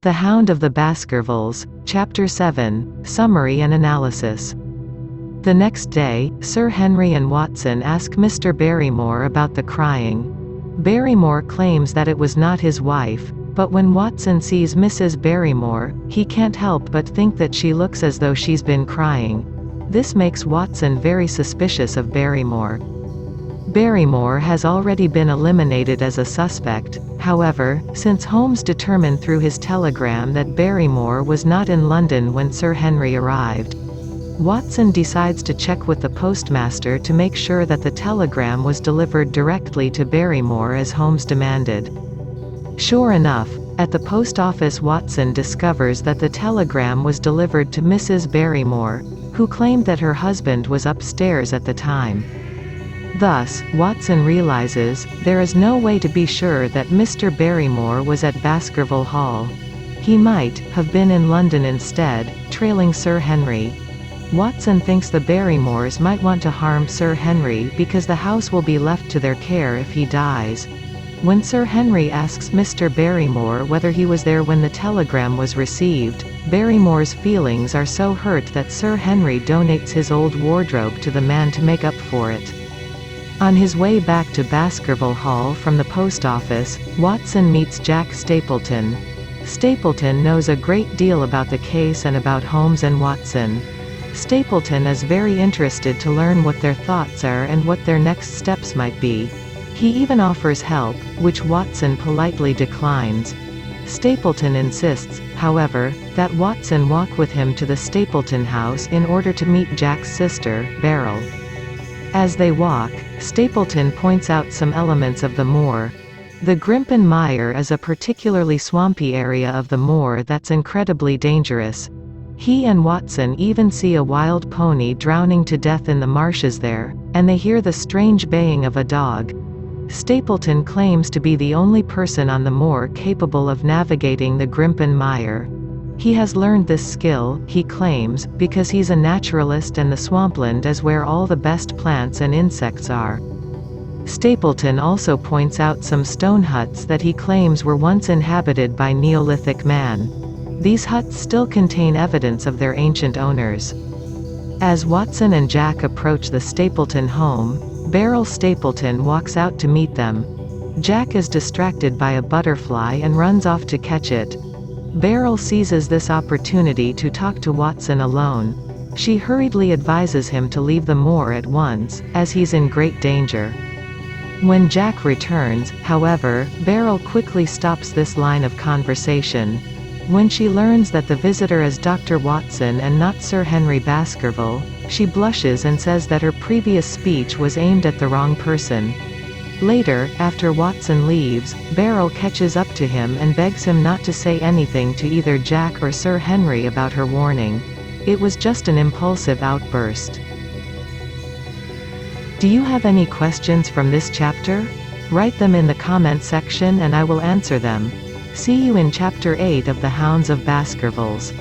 The Hound of the Baskervilles, Chapter 7, Summary and Analysis. The next day, Sir Henry and Watson ask Mr. Barrymore about the crying. Barrymore claims that it was not his wife, but when Watson sees Mrs. Barrymore, he can't help but think that she looks as though she's been crying. This makes Watson very suspicious of Barrymore. Barrymore has already been eliminated as a suspect, however, since Holmes determined through his telegram that Barrymore was not in London when Sir Henry arrived. Watson decides to check with the postmaster to make sure that the telegram was delivered directly to Barrymore as Holmes demanded. Sure enough, at the post office Watson discovers that the telegram was delivered to Mrs. Barrymore, who claimed that her husband was upstairs at the time. Thus, Watson realizes, there is no way to be sure that Mr. Barrymore was at Baskerville Hall. He might have been in London instead, trailing Sir Henry. Watson thinks the Barrymores might want to harm Sir Henry because the house will be left to their care if he dies. When Sir Henry asks Mr. Barrymore whether he was there when the telegram was received, Barrymore's feelings are so hurt that Sir Henry donates his old wardrobe to the man to make up for it. On his way back to Baskerville Hall from the post office, Watson meets Jack Stapleton. Stapleton knows a great deal about the case and about Holmes and Watson. Stapleton is very interested to learn what their thoughts are and what their next steps might be. He even offers help, which Watson politely declines. Stapleton insists, however, that Watson walk with him to the Stapleton house in order to meet Jack's sister, Beryl. As they walk, Stapleton points out some elements of the moor. The Grimpen Mire is a particularly swampy area of the moor that's incredibly dangerous. He and Watson even see a wild pony drowning to death in the marshes there, and they hear the strange baying of a dog. Stapleton claims to be the only person on the moor capable of navigating the Grimpen Mire. He has learned this skill, he claims, because he's a naturalist and the swampland is where all the best plants and insects are. Stapleton also points out some stone huts that he claims were once inhabited by Neolithic man. These huts still contain evidence of their ancient owners. As Watson and Jack approach the Stapleton home, Beryl Stapleton walks out to meet them. Jack is distracted by a butterfly and runs off to catch it. Beryl seizes this opportunity to talk to Watson alone. She hurriedly advises him to leave the moor at once, as he's in great danger. When Jack returns, however, Beryl quickly stops this line of conversation. When she learns that the visitor is Dr. Watson and not Sir Henry Baskerville, she blushes and says that her previous speech was aimed at the wrong person. Later, after Watson leaves, Beryl catches up to him and begs him not to say anything to either Jack or Sir Henry about her warning. It was just an impulsive outburst. Do you have any questions from this chapter? Write them in the comment section and I will answer them. See you in Chapter 8 of The Hounds of Baskervilles.